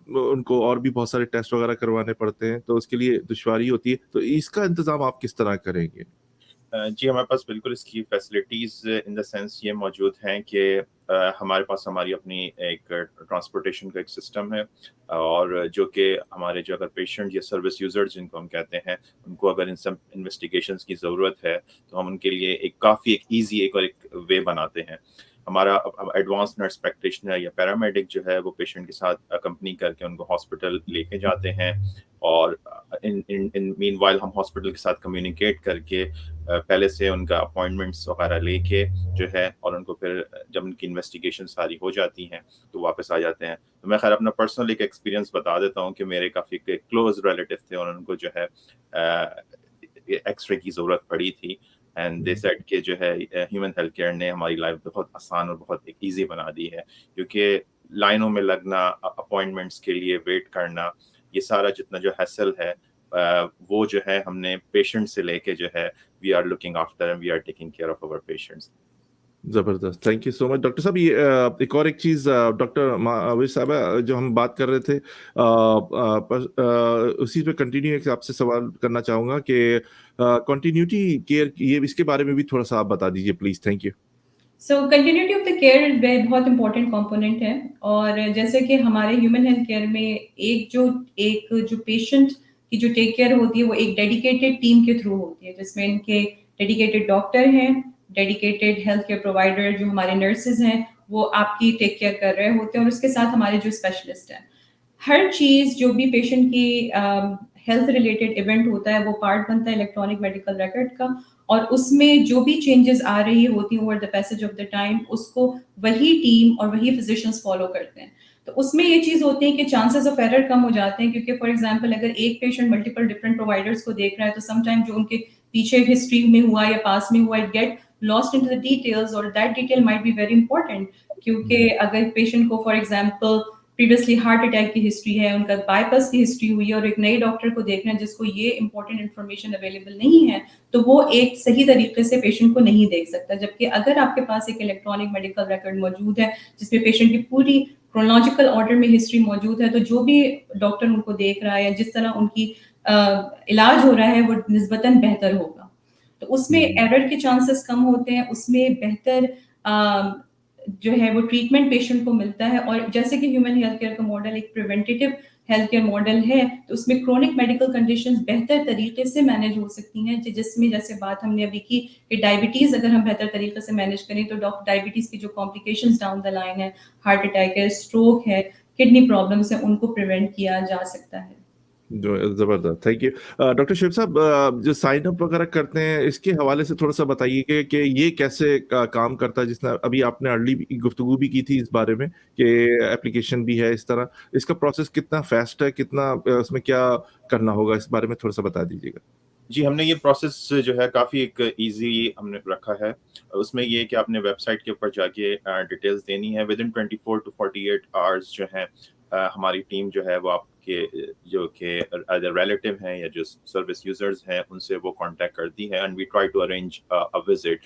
ان کو اور بھی بہت سارے ٹیسٹ وغیرہ کروانے پڑتے ہیں, تو اس کے لیے دشواری ہوتی ہے. تو اس کا انتظام آپ کس طرح کریں گے؟ جی ہمارے پاس بالکل اس کی فیسلٹیز ان دا سینس یہ موجود ہیں کہ ہمارے پاس ہماری اپنی ایک ٹرانسپورٹیشن کا ایک سسٹم ہے, اور جو کہ ہمارے جو اگر پیشنٹ یا سروس یوزر جن کو ہم کہتے ہیں ان کو اگر ان سب انویسٹیگیشنس کی ضرورت ہے تو ہم ان کے لیے ایک کافی ایک ایزی ایک اور ایک وے بناتے ہیں. ہمارا ایڈوانس نرس پریکٹیشنر یا پیرامیڈک جو ہے وہ پیشنٹ کے ساتھ اکمپنی کر کے ان کو ہاسپٹل لے کے جاتے ہیں, اور مین وائل ہم ہاسپٹل کے ساتھ کمیونیکیٹ کر کے پہلے سے ان کا اپوائنٹمنٹس وغیرہ لے کے جو ہے, اور ان کو پھر جب ان کی انویسٹیگیشن ساری ہو جاتی ہیں تو واپس آ جاتے ہیں. تو میں خیر اپنا پرسنل ایک ایکسپیرینس بتا دیتا ہوں کہ میرے کافی کلوز ریلیٹیو تھے اور ان کو جو ہے ایکس رے کی ضرورت پڑی تھی, اینڈ دے سیڈ کہ جو ہے ہیومن ہیلتھ کیئر نے ہماری لائف بہت آسان اور بہت ایزی بنا دی ہے, کیونکہ لائنوں میں لگنا, اپوائنٹمنٹس کے لیے ویٹ کرنا, یہ سارا جتنا جو حیسل ہے وہ جو ہے ہم نے پیشنٹ سے لے کے جو ہے we are looking after and we are taking care of our patients. زبردست, thank you so much doctor صاحب. یہ ایک اور ایک چیز ڈاکٹر معاویہ صاحبہ جو ہم بات کر رہے تھے اسی پہ کنٹینیو آپ سے سوال کرنا چاہوں گا کہ کنٹینیوٹی کیئر یہ اس کے بارے میں بھی تھوڑا سا آپ بتا دیجیے please. Thank you. So continuity of the care بہت امپورٹنٹ کمپوننٹ ہے, اور جیسے کہ ہمارے ہیومن ہیلتھ کیئر میں ایک جو پیشنٹ کی جو ٹیک کیئر ہوتی ہے وہ ایک ڈیڈیکیٹڈ ٹیم کے تھرو ہوتی ہے, جس میں ان کے ڈیڈیکیٹڈ ڈاکٹر ہیں, ڈیڈیکیٹڈ ہیلتھ کیئر پرووائڈر جو ہمارے نرسز ہیں وہ آپ کی ٹیک کیئر کر رہے ہوتے ہیں, اور اس کے ساتھ ہمارے جو اسپیشلسٹ ہیں. ہر چیز جو بھی پیشنٹ کی ہیلتھ ریلیٹڈ ایونٹ ہوتا ہے وہ پارٹ بنتا ہے الیکٹرانک میڈیکل ریکارڈ کا, اور اس میں جو بھی چینجز آ رہی ہوتی ہیں over the passage of the time اس کو وہی ٹیم اور وہی فزیشنس فالو کرتے ہیں. تو اس میں یہ چیز ہوتی ہے کہ چانسز آف ایرر کم ہو جاتے ہیں, کیونکہ فار ایگزامپل اگر ایک پیشنٹ ملٹیپل ڈفرینٹ پرووائڈرس کو دیکھ رہا ہے تو سم ٹائم جو ان کے پیچھے ہسٹری میں ہوا یا پاس میں ہوا it get lost into the details, اور that detail might be very important, کیونکہ اگر پیشنٹ کو for example previously heart attack کی ہسٹری ہے, ان کا بائی پاس کی ہسٹری ہوئی ہے, اور ایک نئے ڈاکٹر کو دیکھنا ہے جس کو یہ امپورٹنٹ انفارمیشن اویلیبل نہیں ہے, تو وہ ایک صحیح طریقے سے پیشنٹ کو نہیں دیکھ سکتا. جبکہ اگر آپ کے پاس ایک الیکٹرانک میڈیکل ریکارڈ موجود ہے جس میں پیشنٹ کی پوری کرونالوجیکل آرڈر میں ہسٹری موجود ہے, تو جو بھی ڈاکٹر ان کو دیکھ رہا ہے یا جس طرح ان کی علاج ہو رہا ہے وہ نسبتاً بہتر ہوگا. تو اس میں ایرر کے چانسز کم ہوتے ہیں, اس میں بہتر جو ہے وہ ٹریٹمنٹ پیشنٹ کو ملتا ہے. اور جیسے کہ ہیومن ہیلتھ کیئر کا ماڈل ایک پریونٹیو ہیلتھ کیئر ماڈل ہے, تو اس میں کرونک میڈیکل کنڈیشنز بہتر طریقے سے مینیج ہو سکتی ہیں, جس میں جیسے بات ہم نے ابھی کی کہ ڈائبٹیز اگر ہم بہتر طریقے سے مینیج کریں تو ڈائبٹیز کی جو کمپلیکیشنز ڈاؤن دا لائن ہے, ہارٹ اٹیک ہے, اسٹروک ہے, کڈنی پرابلمس ہیں, ان کو پریونٹ کیا جا سکتا ہے. زبردست, تھینک یو. ڈاکٹر شیب صاحب جو سائن اپ وغیرہ کرتے ہیں اس کے حوالے سے تھوڑا سا بتائیے کہ یہ کیسے کام کرتا ہے, جس طرح ابھی آپ نے ارلی گفتگو بھی کی تھی اس بارے میں کہ اپلیکیشن بھی ہے اس طرح, اس کا پروسیس کتنا فاسٹ ہے, کتنا اس میں کیا کرنا ہوگا, اس بارے میں تھوڑا سا بتا دیجیے گا. جی ہم نے یہ پروسیس جو ہے کافی ایک ایزی ہم نے رکھا ہے. اس میں یہ کہ آپ نے ویب سائٹ کے اوپر جا کے ڈیٹیلز دینی ہے, ود ان 24 to 48 hours جو ہے ہماری ٹیم جو ہے وہ آپ کے جو کہ ریلیٹیو ہیں یا جو سروس یوزرز ہیں ان سے وہ کانٹیکٹ کرتی ہے, and we try to arrange a visit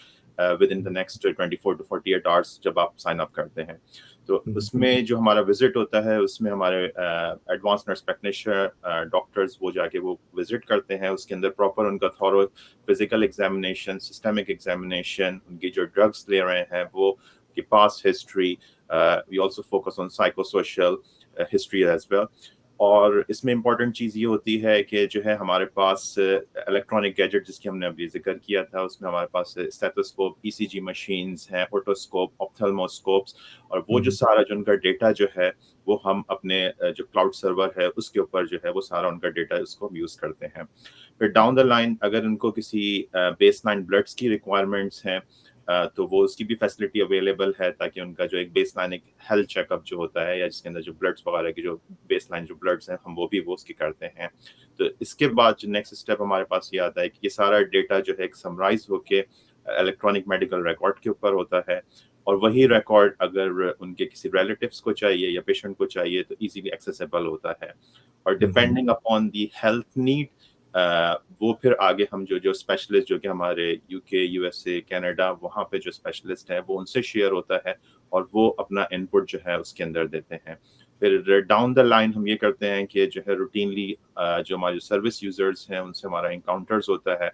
within the next 24 to 48 hours جب آپ سائن اپ کرتے ہیں. تو اس میں جو ہمارا وزٹ ہوتا ہے اس میں ہمارے ایڈوانس نرس پریکٹیشنر ڈاکٹرز وہ جا کے وہ وزٹ کرتے ہیں. اس کے اندر پراپر ان کا thorough physical examination, systemic examination, ان کی جو ڈرگس لے رہے ہیں وہ उनकी past history. We also focus on psychosocial history as well. और इसमें इम्पॉर्टेंट चीज़ ये होती है कि जो है हमारे पास इलेक्ट्रॉनिक गैजेट जिसकी हमने अभी जिक्र किया था, उसमें हमारे पास स्टेथोस्कोप, ईसीजी मशीन्स हैं, ओटोस्कोप, ऑप्थेल्मोस्कोप्स, और वो जो सारा जो उनका डेटा जो है वो हम अपने जो क्लाउड सर्वर है उसके ऊपर जो है वो सारा उनका डेटा उसको हम यूज़ करते हैं. फिर डाउन द लाइन अगर उनको किसी बेस लाइन ब्लड्स की रिक्वायरमेंट्स हैं तो वो उसकी भी फैसिलिटी अवेलेबल है, ताकि उनका जो एक बेस लाइन एक हेल्थ चेकअप जो होता है या जिसके अंदर जो ब्लड्स वगैरह की जो बेस लाइन जो ब्लड्स हैं हम वो उसकी करते हैं. तो इसके बाद जो नेक्स्ट स्टेप हमारे पास ये आता है कि ये सारा डेटा जो है एक समराइज होके इलेक्ट्रॉनिक मेडिकल रिकॉर्ड के ऊपर होता है, और वही रिकॉर्ड अगर उनके किसी रिलेटिव्स को चाहिए या पेशेंट को चाहिए तो इजीली एक्सेसिबल होता है. और depending upon the health need वो फिर आगे हम जो स्पेशलिस्ट जो कि हमारे यूके, यूएसए, कनाडा वहाँ पे जो स्पेशलिस्ट हैं वो उनसे शेयर होता है और वो अपना इनपुट जो है उसके अंदर देते हैं. फिर डाउन द लाइन हम ये करते हैं कि जो है रूटीनली जो हमारे सर्विस यूजर्स हैं उनसे हमारा इनकाउंटर्स होता है,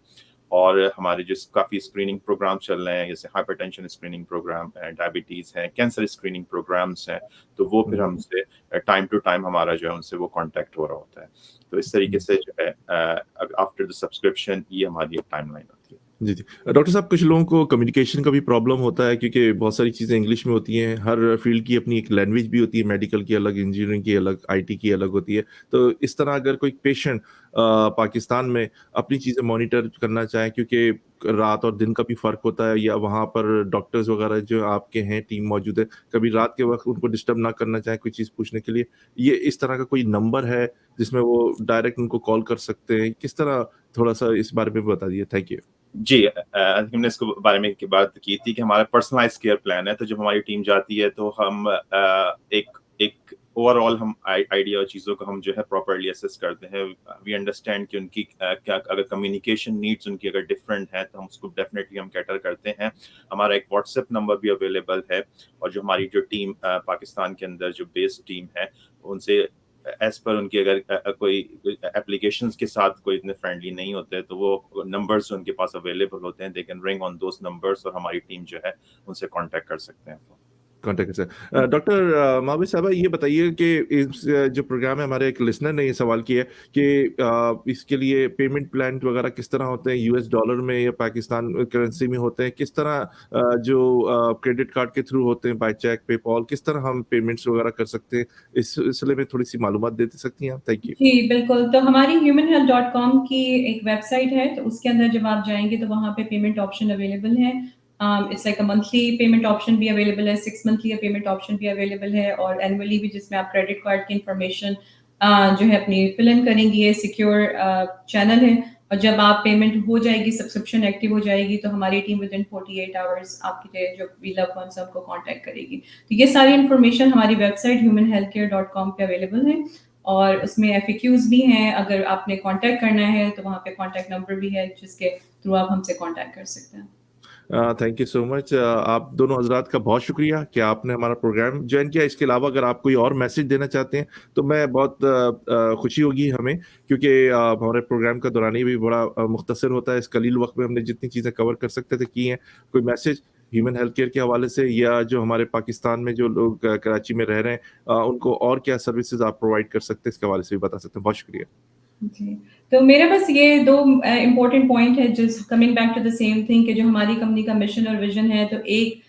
और हमारे जो काफ़ी स्क्रीनिंग प्रोग्राम चल रहे हैं, जैसे हाइपरटेंशन स्क्रीनिंग प्रोग्राम है, डायबिटीज़ है, कैंसर स्क्रीनिंग प्रोग्राम्स हैं, तो वो फिर हमसे टाइम टू टाइम हमारा जो है उनसे वो कांटेक्ट हो रहा होता है. तो इस तरीके से जो है आफ्टर द सब्सक्रिप्शन ये हमारी एक टाइमलाइन होती है. जी जी. डॉक्टर साहब, कुछ लोगों को कम्युनिकेशन का भी प्रॉब्लम होता है क्योंकि बहुत सारी चीज़ें इंग्लिश में होती हैं, हर फील्ड की अपनी एक लैंग्वेज भी होती है, मेडिकल की अलग, इंजीनियरिंग की अलग, आईटी की अलग होती है. तो इस तरह अगर कोई पेशेंट पाकिस्तान में अपनी चीज़ें मॉनिटर करना चाहे, क्योंकि रात और दिन का भी फ़र्क होता है, या वहाँ पर डॉक्टर्स वगैरह जो आपके हैं टीम मौजूद है, कभी रात के वक्त उनको डिस्टर्ब ना करना चाहे कोई चीज़ पूछने के लिए, ये इस तरह का कोई नंबर है जिसमें वो डायरेक्ट उनको कॉल कर सकते हैं? किस तरह, थोड़ा-सा इस बारे में बता दीजिए. Thank you. जी, हमने इसके बारे में की बात की थी कि हमारा पर्सनलाइज्ड केयर प्लान है, तो जब हमारी टीम जाती है तो हम एक ओवरऑल हम आइडिया और चीज़ों को हम जो है प्रॉपर्ली असेस करते हैं. वी अंडरस्टैंड कि उनकी क्या अगर कम्युनिकेशन नीड्स उनकी अगर डिफरेंट है तो हम उसको डेफिनेटली हम कैटर करते हैं. हमारा एक व्हाट्सएप नंबर भी अवेलेबल है, और जो हमारी जो टीम पाकिस्तान के अंदर जो बेस्ड टीम है उनसे एज पर उनकी अगर कोई एप्लीकेशंस के साथ कोई इतने फ्रेंडली नहीं होते तो वो नंबर्स उनके पास अवेलेबल होते हैं, they can ring on those numbers, और हमारी टीम जो है उनसे कांटेक्ट कर सकते हैं. Contact sir. डॉक्टर माविद साहब, ये बताइए कि इस जो प्रोग्राम है, हमारे एक लिसनर ने ये सवाल किया कि इसके लिए पेमेंट प्लान वगैरह किस तरह होते हैं, यूएस डॉलर में या पाकिस्तान करेंसी में होते हैं, किस तरह जो क्रेडिट कार्ड के थ्रू होते हैं, बाय चेक, पेपॉल, किस तरह हम पेमेंट्स वगैरह कर सकते हैं, इस सिलसिले में थोड़ी सी मालूमात दे सकती हैं आप? Thank you. जी, बिल्कुल. तो हमारी humanhealth.com की एक वेबसाइट है, तो उसके अंदर जब आप जाएँगे तो वहाँ पे पेमेंट ऑप्शन अवेलेबल है. It's like a monthly payment option भी अवेलेबल है, 6 मंथली पेमेंट ऑप्शन भी अवेलेबल है, और एनुअली भी, जिसमें आप क्रेडिट कार्ड की इंफॉर्मेशन जो है अपनी फिल इन करेंगी. ये सिक्योर चैनल है, और जब आप पेमेंट हो जाएगी, सब्सक्रिप्शन एक्टिव हो जाएगी, तो हमारी टीम विद इन 48 आवर्स आपके जो भी लव वंस हैं उनको कांटेक्ट करेगी. तो ये सारी इंफॉर्मेशन हमारी वेबसाइट humanhealthcare.com पे अवेलेबल है, और उसमें FAQs भी हैं. अगर आपने कांटेक्ट करना है तो वहाँ पे कांटेक्ट नंबर भी है जिसके थ्रू आप हमसे कांटेक्ट कर सकते हैं. Thank you so much. आप दोनों हजरात का बहुत शुक्रिया कि आपने हमारा प्रोग्राम ज्वाइन किया. इसके अलावा अगर आप कोई और मैसेज देना चाहते हैं तो मैं बहुत खुशी होगी हमें, क्योंकि हमारे प्रोग्राम का दौरानी भी बड़ा मुख्तसर होता है. इस कलील वक्त में हमने जितनी चीज़ें कवर कर सकते थे की हैं. कोई मैसेज ह्यूमन हेल्थ केयर के हवाले से, या जो हमारे पाकिस्तान में जो लोग कराची में रह रहे हैं उनको और क्या सर्विसेज आप प्रोवाइड कर सकते हैं, इसके हवाले से भी बता सकते हैं? बहुत शुक्रिया. जी, तो मेरे पास ये 2 इम्पोर्टेंट पॉइंट है, just coming back to the same thing, कि जो हमारी कंपनी का मिशन और विजन है. तो एक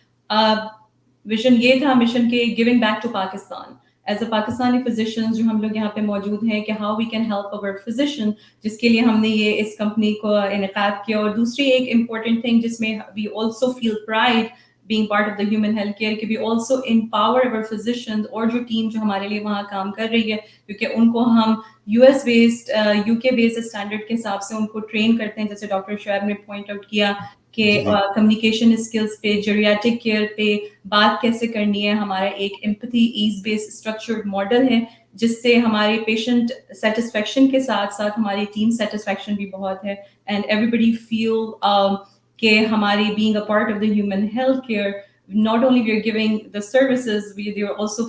विजन ये था, मिशन के giving back to Pakistan as a Pakistani physicians जो हम लोग यहाँ पे मौजूद हैं, कि how we can help our physician, जिसके लिए हमने ये इस कंपनी को इनेकाद किया. और दूसरी एक इम्पोर्टेंट थिंग जिसमें we also feel pride being part of the human healthcare, कि we also empower our physicians, और जो टीम जो हमारे लिए वहाँ काम कर रही है, क्योंकि उनको हम US based UK based standard के हिसाब से उनको ट्रेन करते हैं. जैसे डॉक्टर शुएब ने पॉइंट आउट किया कि कम्युनिकेशन स्किल्स पे, जेरियाट्रिक केयर पे बात कैसे करनी है. हमारा एक empathy is based structured model है, जिससे हमारे पेशेंट सेटिस्फेक्शन के साथ साथ हमारी टीम सेटिस्फेक्शन भी बहुत है. एंड एवरीबडी फील कि हमारी being a part of the human healthcare, not only we are giving the services, they also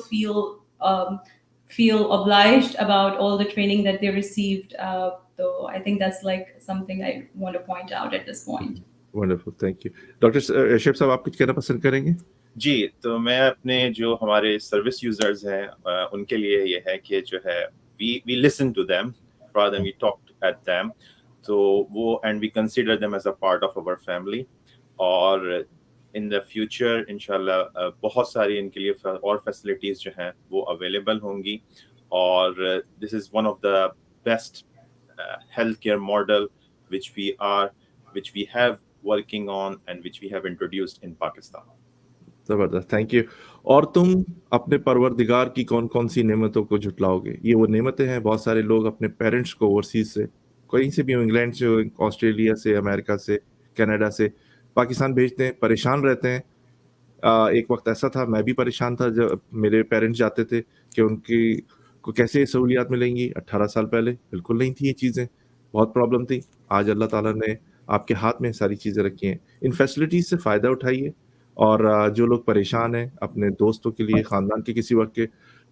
feel obliged about all the training that they received. So I think that's like something I want to point out at this point. Wonderful, thank you. Doctor शेब साहब, आप कुछ कहना पसंद करेंगे? جی تو میں اپنے جو ہمارے سروس یوزرز ہیں ان کے لیے یہ ہے کہ جو ہے we listen to them rather than we talk at them. تو وہ and we consider them as a part of our family. اور in the future انشاءاللہ بہت ساری ان کے لیے اور فیسلٹیز جو ہیں وہ اویلیبل ہوں گی. اور this is one of the best healthcare model which we have working on and which we have introduced in Pakistan. زبردست, تھینک یو. اور تم اپنے پروردگار کی کون کون سی نعمتوں کو جھٹلاؤ گے؟ یہ وہ نعمتیں ہیں, بہت سارے لوگ اپنے پیرنٹس کو اوورسیز سے, کہیں سے بھی, انگلینڈ سے, آسٹریلیا سے, امریکہ سے, کینیڈا سے پاکستان بھیجتے ہیں, پریشان رہتے ہیں. ایک وقت ایسا تھا, میں بھی پریشان تھا جب میرے پیرنٹس جاتے تھے کہ ان کی کو کیسے سہولیات ملیں گی. 18 سال پہلے بالکل نہیں تھی یہ چیزیں, بہت پرابلم تھی. آج اللہ تعالیٰ نے آپ کے ہاتھ میں ساری چیزیں رکھی ہیں. ان فیسلٹیز سے فائدہ اٹھائیے. اور جو لوگ پریشان ہیں اپنے دوستوں کے لیے, خاندان کے کسی وقت کے,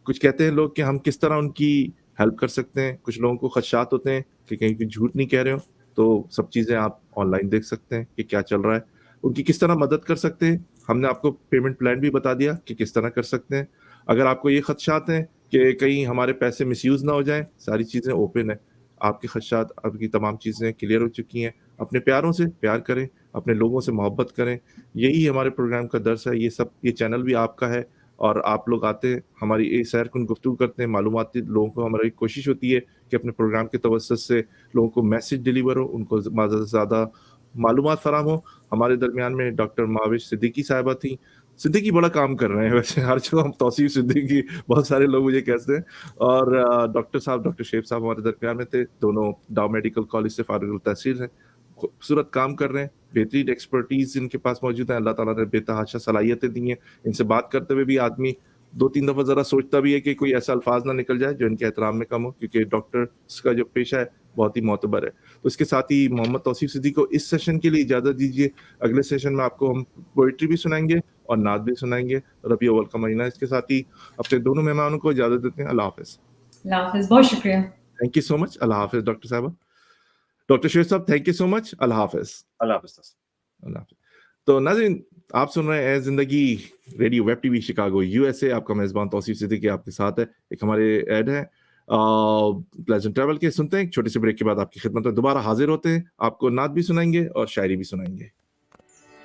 کچھ کہتے ہیں لوگ کہ ہم کس طرح ان کی ہیلپ کر سکتے ہیں. کچھ لوگوں کو خدشات ہوتے ہیں کہ کہیں کوئی جھوٹ نہیں کہہ رہے ہو, تو سب چیزیں آپ آن لائن دیکھ سکتے ہیں کہ کیا چل رہا ہے, ان کی کس طرح مدد کر سکتے ہیں. ہم نے آپ کو پیمنٹ پلان بھی بتا دیا کہ کس طرح کر سکتے ہیں. اگر آپ کو یہ خدشات ہیں کہ کہیں ہمارے پیسے مس یوز نہ ہو جائیں, ساری چیزیں اوپن ہیں. آپ کے خدشات, آپ کی تمام چیزیں کلیئر ہو چکی ہیں. اپنے پیاروں سے پیار کریں, اپنے لوگوں سے محبت کریں. یہی ہمارے پروگرام کا درس ہے. یہ چینل بھی آپ کا ہے, اور آپ لوگ آتے ہیں, ہماری سیر کن گفتگو کرتے ہیں, معلوماتی لوگوں کو. ہماری کوشش ہوتی ہے کہ اپنے پروگرام کے توسط سے لوگوں کو میسج ڈلیور ہو, ان کو زیادہ سے زیادہ معلومات فراہم ہو. ہمارے درمیان میں ڈاکٹر معاوش صدیقی صاحبہ تھیں. صدیقی بڑا کام کر رہے ہیں ویسے, ہر جگہ ہم توصیف صدیقی, بہت سارے لوگ مجھے کہتے ہیں. اور ڈاکٹر صاحب, ڈاکٹر شیف صاحب ہمارے درمیان میں تھے, دونوں ڈاؤ میڈیکل کالج سے فارغ التحصیل ہیں, خوبصورت کام کر رہے ہیں, بہترین ایکسپرٹیز ان کے پاس موجود ہے. اللہ تعالیٰ نے بے تحاشا صلاحیتیں دی ہیں. ان سے بات کرتے ہوئے بھی آدمی 2-3 دفعہ ذرا سوچتا بھی ہے کہ کوئی ایسا الفاظ نہ نکل جائے جو ان کے احترام میں کم ہو, کیونکہ ڈاکٹرس کا جو پیشہ ہے بہت ہی معتبر ہے. تو اس کے ساتھ ہی محمد توصیف صدیقی کو اس سیشن کے لیے اجازت دیجیے. اگلے سیشن میں آپ کو ہم پوئٹری بھی سنائیں گے اور نعت بھی سنائیں گے. ربیع الاول کا مہینہ, اس کے ساتھ ہی اپنے دونوں مہمانوں کو اجازت دیتے ہیں. اللہ حافظ. اللہ حافظ, بہت شکریہ. تھینک یو سو مچ. اللہ حافظ ڈاکٹر صاحبہ. ڈاکٹر شیخ صاحب, تھینک یو سو مچ. اللہ حافظ. اللہ حافظ. اللہ حافظ. تو ناظرین, آپ سن رہے ہیں زندگی radio web T V Chicago USA. آپ کا میزبان توصیف صدیقی آپ کے ساتھ ہے. ایک ہمارے ایڈ ہے پلیزنٹ ٹریول کے, سنتے ہیں. ایک چھوٹے سے بریک کے بعد آپ کی خدمت میں دوبارہ حاضر ہوتے ہیں. آپ کو نعت بھی سنائیں گے اور شاعری بھی سنائیں گے.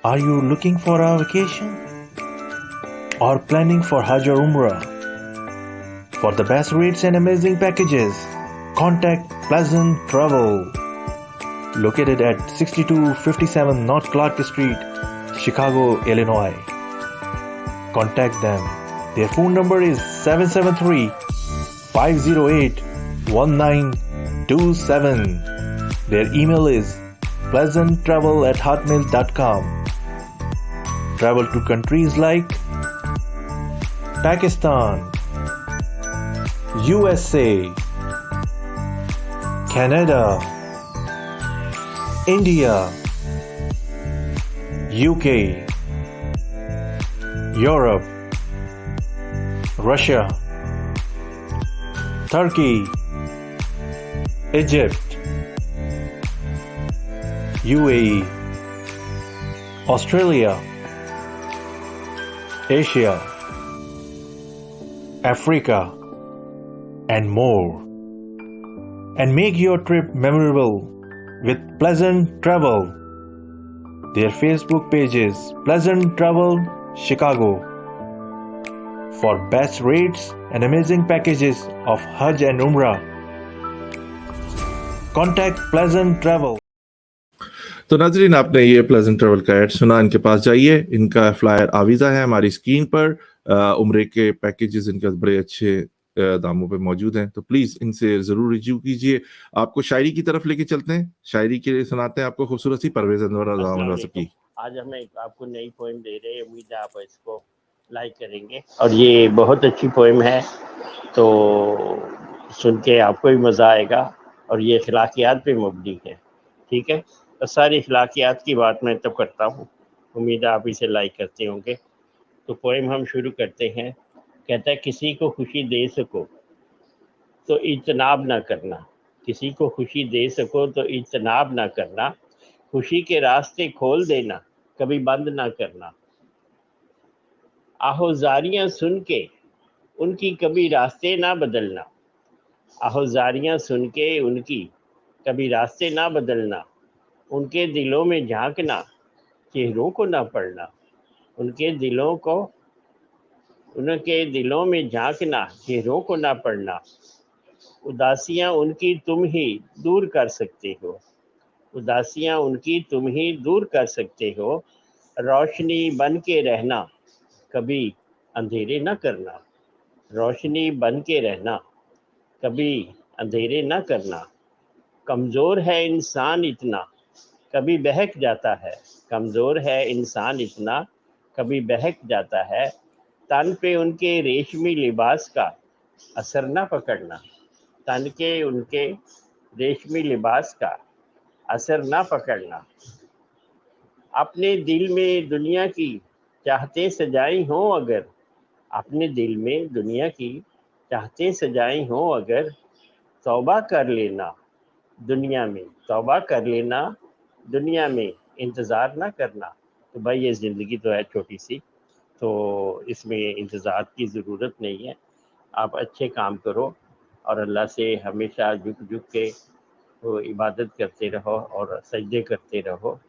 Are you looking for a vacation or planning for Hajj or Umrah? For the best rates and amazing packages, contact Pleasant Travel. Located at 6257 North Clark Street, Chicago, Illinois. Contact them. Their phone number is 773-508-1927. Their email is pleasanttravel@hotmail.com. Travel to countries like Pakistan, USA, Canada, India, UK, Europe, Russia, Turkey, Egypt, UAE, Australia, Asia, Africa, and more. And make your trip memorable with Pleasant Travel. Their Facebook page is Pleasant Travel Chicago. For best rates and amazing packages of Hajj and Umrah, contact Pleasant Travel. تو ناظرین, آپ نے یہ pleasant travel کا add سنا. ان کے پاس جائیے, ان کا فلائر آویزہ ہے ہماری اسکرین پر. عمرے کے پیکیجز ان کے بڑے اچھے داموں پہ موجود ہیں, تو پلیز ان سے ضرور رجوع کیجیے. آپ کو شاعری کی طرف لے کے چلتے ہیں. شاعری کے لیے سناتے ہیں آپ کو خوبصورت سی پرویز انور رضا کی. آج ہم آپ کو نئی پوئم دے رہے ہیں, امید ہے آپ اس کو لائک کریں گے, اور یہ بہت اچھی پوئم ہے, تو سن کے آپ کو بھی مزہ آئے گا. اور یہ اخلاقیات پہ مبنی ہے, ٹھیک ہے. تو ساری اخلاقیات کی بات میں تب کرتا ہوں, امید ہے آپ اسے لائک کرتے ہوں گے. تو پوئم ہم شروع کرتے ہیں. کہتا ہے, کسی کو خوشی دے سکو تو اجتناب نہ کرنا, کسی کو خوشی دے سکو تو اجتناب نہ کرنا, خوشی کے راستے کھول دینا, کبھی بند نہ کرنا. आहोजारियां सुन के उनकी कभी रास्ते ना बदलना, आहोजारियां सुन के उनकी कभी रास्ते ना बदलना, उनके दिलों में झांकना, चेहरों को ना पढ़ना, उनके दिलों में झांकना, चेहरों को ना पढ़ना, उदासियां उनकी तुम ही दूर कर सकते हो, उदासियां उनकी तुम ही दूर कर सकते हो, रोशनी बन के रहना, कभी अंधेरे न करना, रोशनी बन के रहना, कभी अंधेरे न करना, कमज़ोर है इंसान इतना, कभी बहक जाता है, कमज़ोर है इंसान इतना, कभी बहक जाता है, तन पे उनके रेशमी लिबास का असर न पकड़ना, तन के उनके रेशमी लिबास का असर न पकड़ना, अपने दिल में दुनिया की चाहते सजाई हो अगर, अपने दिल में दुनिया की चाहते सजाई हो अगर, तौबा कर लेना दुनिया में, तौबा कर लेना दुनिया में, इंतज़ार ना करना। तो भाई ये ज़िंदगी तो है छोटी सी, तो इसमें इंतज़ार की ज़रूरत नहीं है। आप अच्छे काम करो और अल्लाह से हमेशा झुक झुक के वो इबादत करते रहो और सजदे करते रहो,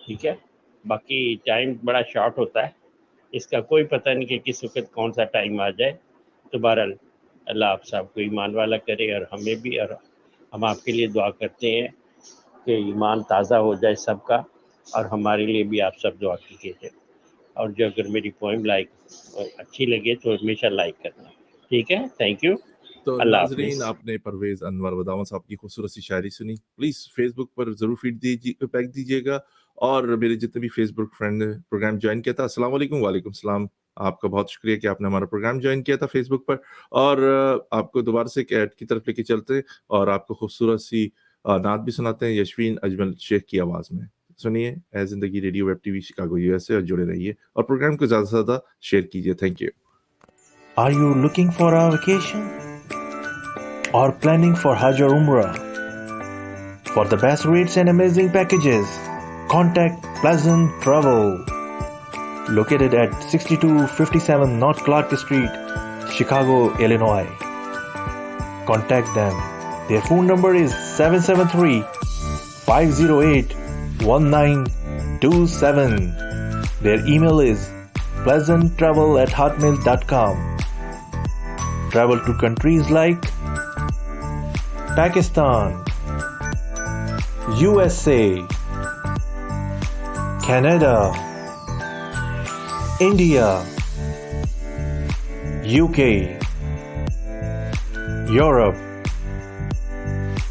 ठीक है। बाकी टाइम बड़ा शॉर्ट होता है, इसका कोई पता नहीं कि किस वक्त कौन सा टाइम आ जाए। तो बहरहाल अल्लाह आप सबको ईमान वाला करे और हमें भी, और हम आपके लिए दुआ करते हैं कि ईमान ताज़ा हो जाए सबका, और हमारे लिए भी आप सब दुआ कीजिए। और जो अगर मेरी पोइम अच्छी लगे तो हमेशा लाइक करना, ठीक है। Thank you. तो अल्लाह नाजरीन, हाफिज़। आपने परवेज अनवर वदावा साहब की खूबसूरत सी शायरी सुनी। प्लीज फेसबुक पर जरूर फीड पैक दीजिएगा, और मेरे जितने भी फेसबुक फ्रेंड ने प्रोग्राम ज्वाइन किया था, अस्सलाम वालेकुम। वालेकुम सलाम। आपका बहुत शुक्रिया कि आपने हमारा प्रोग्राम ज्वाइन किया था फेसबुक पर। और आपको दोबारा से एक ऐड की तरफ लेके चलते हैं और आपको खूबसूरत सी नात भी सुनाते हैं यशवीन अजमल शेख की आवाज में। सुनिए ए जिंदगी radio web TV Chicago USA, और जुड़े रहिए और प्रोग्राम को ज्यादा से ज्यादा शेयर कीजिए। Thank you. Are you looking for a vacation or planning for Hajj or Umrah? For the best rates and amazing packages, contact Pleasant Travel. Located at 6257 North Clark Street, Chicago, Illinois. Contact them. Their phone number is 773-508-1927. Their email is pleasanttravel@hotmail.com. Travel to countries like Pakistan, USA, Canada, India, UK, Europe,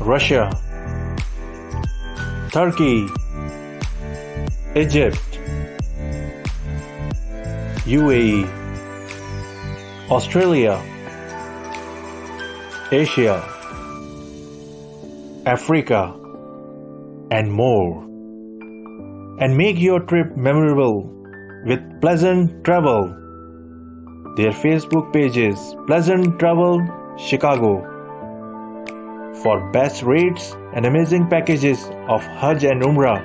Russia, Turkey, Egypt, UAE, Australia, Asia, Africa, and more. And make your trip memorable with Pleasant Travel. Their Facebook page is Pleasant Travel Chicago. For best rates and amazing packages of Hajj and Umrah,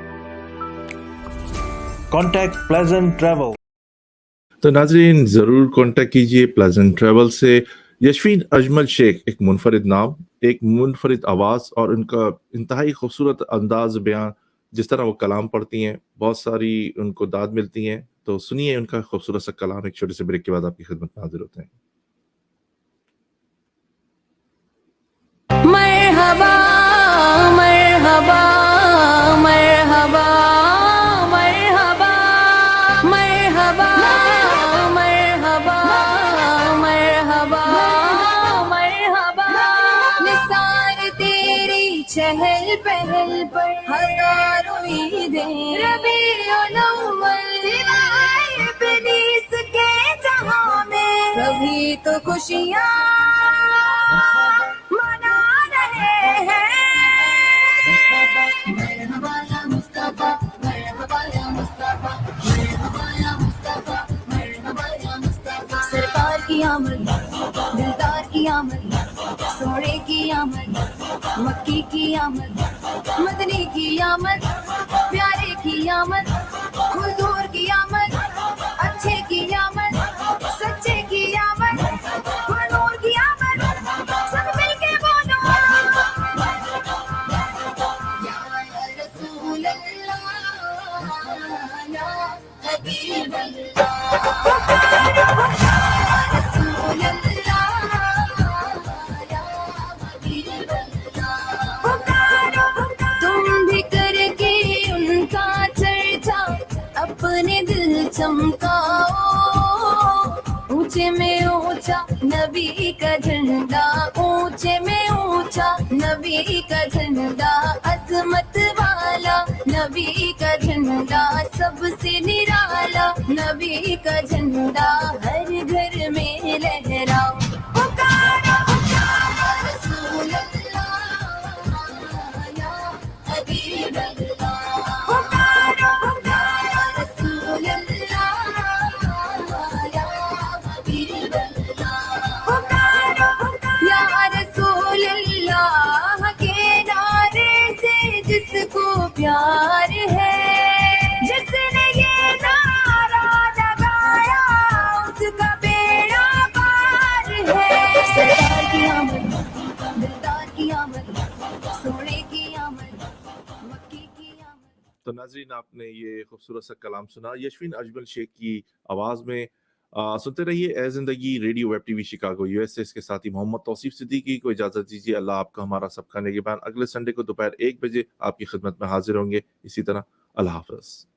contact Pleasant Travel. तो नाजरीन ज़रूर contact कीजिए pleasant travel से। यशवीन अजमल शेख एक मुनफरिद नाम, एक मुनफरिद आवाज़ और उनका इंतहाई खूबसूरत अंदाज बयान, जिस तरह वो कलाम पढ़ती हैं बहुत सारी उनको दाद मिलती हैं। तो सुनिए उनका खूबसूरत सा कलाम। एक छोटे से ब्रेक के बाद आपकी खिदमत में हाजिर होते हैं। मरहबा मरहबा मरहबा मरहबा मरहबा मरहबा मरहबा मरहबा निसार तेरी चहल पहल पर हजारों ईदें रबीउल अव्वल सिवाय इब्लीस के जहां में सभी तो खुशियां मना रहे हैं। मरहबा या मुस्तफा, मरहबा या मुस्तफा, मरहबा या मुस्तफा, मरहबा या मुस्तफा। सरकार की आमद, दिलदार की आमद, सोने की आमद, मक्की की आमद, मदनी की आमद, प्यारे की आमद, हुजूर की आमद, अच्छे की आमद, या हबीब अल्लाह रसूल अल्लाह या हबीब अल्लाह तुम भी करके उनका चर्चा अपने दिल चमकाओ ऊंचे में ऊंचा नबी का झंडा ऊंचे में ऊंचा नबी का झंडा अजमत वाला नबी का झंडा सबसे निराला नबी का झंडा हर घर में लहराओ पुकारो पुकारो रसूल अल्लाह या हबीब अल्लाह पुकारो पुकारो रसूल अल्लाह या हबीब अल्लाह पुकारो या रसूल अल्लाह के नारे से जिसको प्यार है जिसने ये नारा लगाया उसका बेड़ा पार है सरदार की आमद दिलदार की आमद सोने की आमद मक्की की आमद। तो नाजरीन आपने ये खूबसूरत सा कलाम सुना यशविन अजमल शेख की आवाज़ में। सुनते रहिए ए जिंदगी radio web TV Chicago USA. इसके साथ ही मोहम्मद तौसीफ सिद्दीकी को इजाज़त दीजिए। अल्लाह आपका हमारा सबका निगहबान। अगले संडे को दोपहर 1 बजे आपकी खिदमत में हाजिर होंगे। इसी तरह अल्लाह हाफ़िज़।